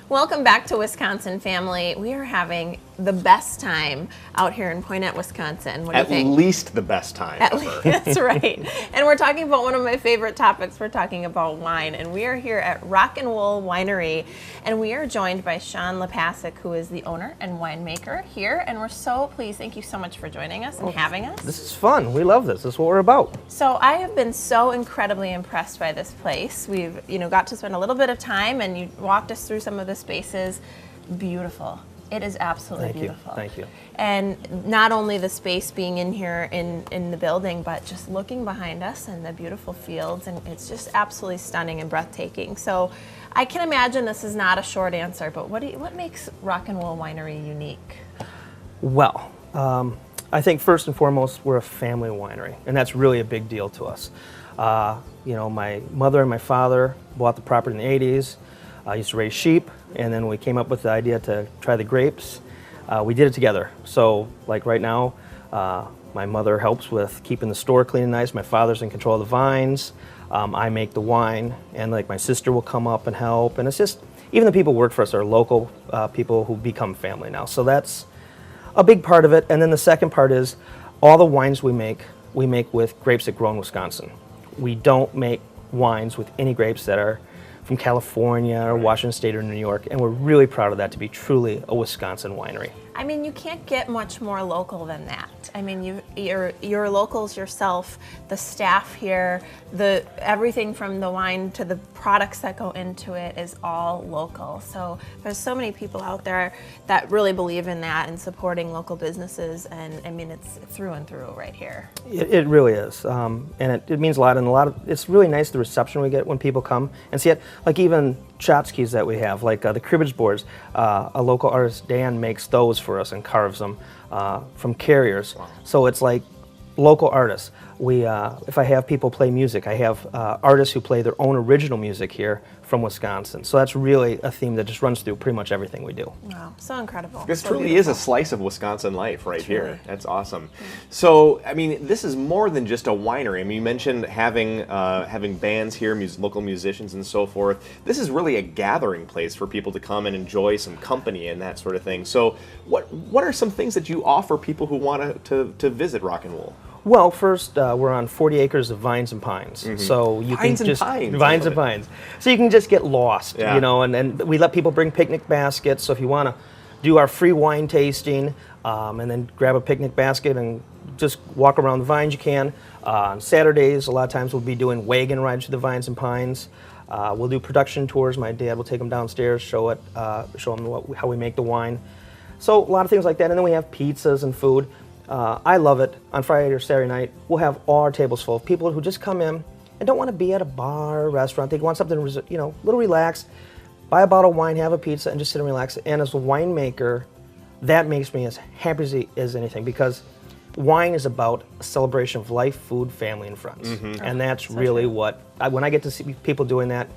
Welcome back to Wisconsin, family. We are having the best time out here in Poynette, Wisconsin. What do you think? At least the best time ever. That's right. And we're talking about one of my favorite topics. We're talking about wine. And we are here at Rock and Wool Winery. And we are joined by Shaun Lapacek, who is the owner and winemaker here. And we're so pleased. Thank you so much for joining us and having us. This is fun. We love this. This is what we're about. So I have been so incredibly impressed by this place. We've, got to spend a little bit of time, and you walked us through some of the spaces. Beautiful. It is absolutely beautiful. Thank you. And not only the space being in here in the building, but just looking behind us and the beautiful fields, and it's just absolutely stunning and breathtaking. So I can imagine this is not a short answer, but what makes Rock and Wool Winery unique? Well, I think first and foremost, we're a family winery, and that's really a big deal to us. My mother and my father bought the property in the 80s. I used to raise sheep, and then we came up with the idea to try the grapes. We did it together. So, like right now, my mother helps with keeping the store clean and nice. My father's in control of the vines. I make the wine, and like my sister will come up and help. And it's just, even the people who work for us are local people who become family now. So that's a big part of it. And then the second part is all the wines we make with grapes that grow in Wisconsin. We don't make wines with any grapes that are from California or Washington State or New York, and we're really proud of that, to be truly a Wisconsin winery. I mean, you can't get much more local than that. I mean, you're locals yourself, the staff here, everything from the wine to the products that go into it is all local. So there's so many people out there that really believe in that and supporting local businesses, and I mean, it's through and through right here. It really is, and it means a lot, and it's really nice the reception we get when people come and see it. Like even tchotchkes that we have, like the cribbage boards, a local artist, Dan, makes those for us and carves them from carriers. Wow. So it's like local artists. If I have people play music, I have artists who play their own original music here from Wisconsin. So that's really a theme that just runs through pretty much everything we do. Wow, so incredible. This so truly beautiful. is a slice of Wisconsin life right here. That's awesome. Mm-hmm. So, I mean, this is more than just a winery. I mean, you mentioned having bands here, local musicians and so forth. This is really a gathering place for people to come and enjoy some company and that sort of thing. So, what are some things that you offer people who want to visit Rock and Wool? Well, first, we're on 40 acres of vines and pines. Mm-hmm. So you vines can just vines and pines. So you can just get lost, and we let people bring picnic baskets. So if you want to do our free wine tasting, and then grab a picnic basket and just walk around the vines, you can. On Saturdays, a lot of times we'll be doing wagon rides through the vines and pines. We'll do production tours. My dad will take them downstairs, show them how we make the wine. So a lot of things like that. And then we have pizzas and food. I love it. On Friday or Saturday night, we'll have all our tables full of people who just come in and don't want to be at a bar or restaurant. They want something, a little relaxed. Buy a bottle of wine, have a pizza, and just sit and relax. And as a winemaker, that makes me as happy as anything, because wine is about a celebration of life, food, family, and friends. Mm-hmm. And that's really what, when I get to see people doing that,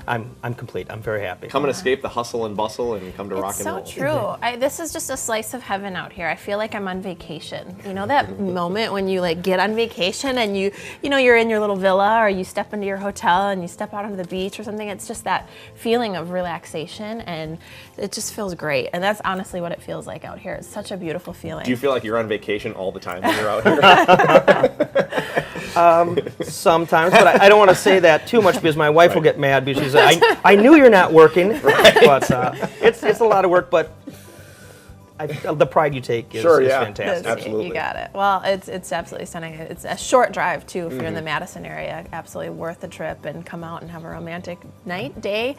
I'm complete. I'm very happy. Come and escape the hustle and bustle and come to Rock and Wool. It's so true. This is just a slice of heaven out here. I feel like I'm on vacation. You know that moment when you get on vacation and you're in your little villa, or you step into your hotel and you step out onto the beach or something. It's just that feeling of relaxation, and it just feels great. And that's honestly what it feels like out here. It's such a beautiful feeling. Do you feel like you're on vacation all the time when you're out here? Sometimes, but I don't want to say that too much, because my wife will get mad, because she's like, I knew you're not working, but it's a lot of work, but the pride you take is fantastic. Absolutely. You got it. Well, it's absolutely stunning. It's a short drive, too, if you're in the Madison area. Absolutely worth the trip, and come out and have a romantic day,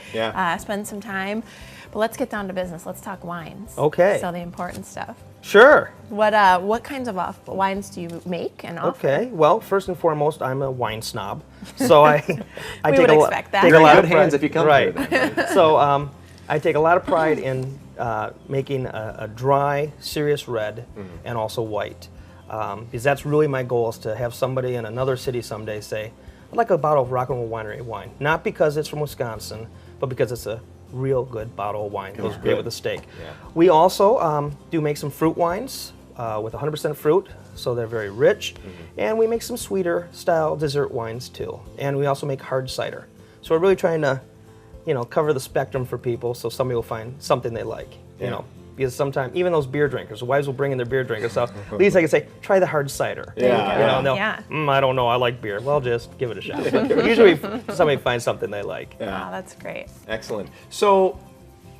spend some time. But let's get down to business. Let's talk wines. Okay. So the important stuff. Sure. What kinds of wines do you make and offer? Okay. Well, first and foremost, I'm a wine snob, so I We take would a expect that. take You're a in lot good of hands pride. if you come right. here. Then. So I take a lot of pride in making a dry, serious red, and also white, because that's really my goal, is to have somebody in another city someday say, "I'd like a bottle of Rock and Wool Winery wine," not because it's from Wisconsin, but because it's a real good bottle of wine. It goes great with a steak. Yeah. We also do make some fruit wines with 100% fruit, so they're very rich. And we make some sweeter style dessert wines too. And we also make hard cider. So we're really trying to cover the spectrum for people so somebody will find something they like, you know. Because sometimes, even those beer drinkers, the wives will bring in their beer drinkers, so at least I can say, try the hard cider. Yeah. And they'll, I don't know, I like beer. Well, just give it a shot. Usually somebody finds something they like. Wow, that's great. Excellent. So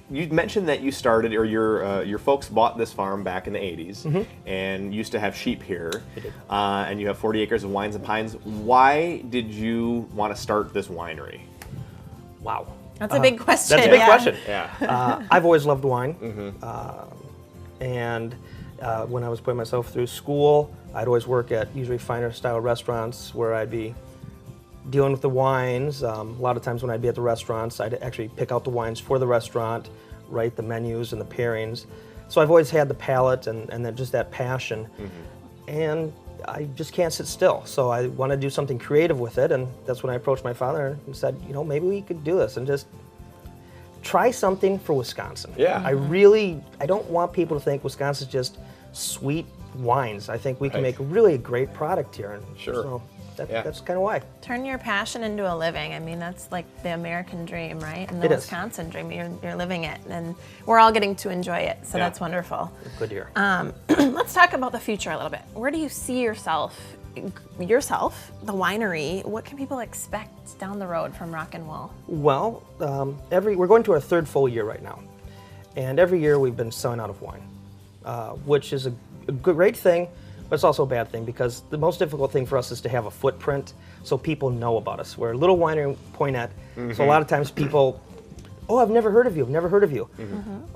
you mentioned that you started, or your folks bought this farm back in the 80s and used to have sheep here. They did. And you have 40 acres of wines and pines. Why did you want to start this winery? Wow. That's a big question. That's a big question. Yeah. I've always loved wine. And when I was putting myself through school, I'd always work at usually finer style restaurants where I'd be dealing with the wines. A lot of times when I'd be at the restaurants, I'd actually pick out the wines for the restaurant, write the menus and the pairings. So I've always had the palate and then just that passion. And I just can't sit still. So I want to do something creative with it. And that's when I approached my father and said, maybe we could do this and just try something for Wisconsin. Yeah. I don't want people to think Wisconsin's just sweet wines. I think we can make really a great product here. And so that's kind of why. Turn your passion into a living. I mean, that's like the American dream, right? And the Wisconsin dream. You're living it, and we're all getting to enjoy it. So that's wonderful. Good year. Let's talk about the future a little bit. Where do you see yourself, the winery? What can people expect down the road from Rock and Wool? Well, we're going to our third full year right now, and every year we've been selling out of wine, which is a great thing. But it's also a bad thing because the most difficult thing for us is to have a footprint so people know about us. We're a little winery in Poinette, so a lot of times people, I've never heard of you,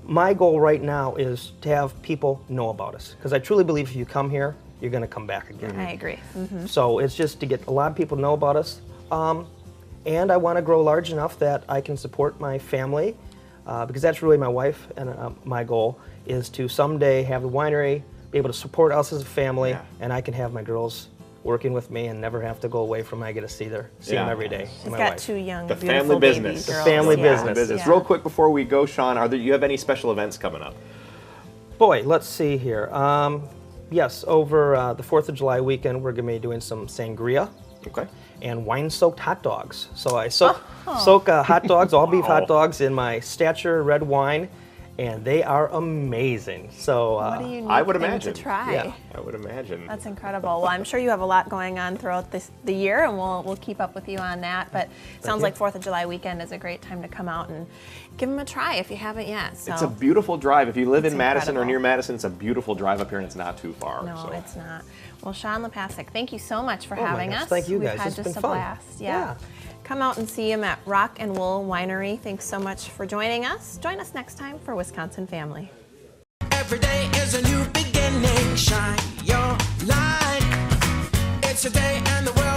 My goal right now is to have people know about us because I truly believe if you come here, you're going to come back again. I agree. So it's just to get a lot of people to know about us. And I want to grow large enough that I can support my family because that's really my wife and my goal is to someday have the winery, be able to support us as a family, and I can have my girls working with me and never have to go away from them. I get to see them every day. She's got two young, the beautiful family business. baby girls. The family business. Real quick before we go, Shaun, do you have any special events coming up? Boy, let's see here. Yes, over the 4th of July weekend, we're going to be doing some sangria. Okay. And wine-soaked hot dogs. So I soak hot dogs, all beef hot dogs, in my Stature red wine, and they are amazing. So what a unique I would thing imagine. to try. Yeah. I would imagine. That's incredible. Well, I'm sure you have a lot going on throughout the year, and we'll keep up with you on that. But it sounds like 4th of July weekend is a great time to come out and give them a try if you haven't yet. So it's a beautiful drive. If you live in Madison or near Madison, it's a beautiful drive up here, and it's not too far. No, it's not. Well, Shaun Lapacek, thank you so much for having us. Thank you guys. We've had It's just been a fun. blast. Yeah. Come out and see him at Rock and Wool Winery. Thanks so much for joining us. Join us next time for Wisconsin Family. Every day is a new beginning. Shine your light. It's a day and the world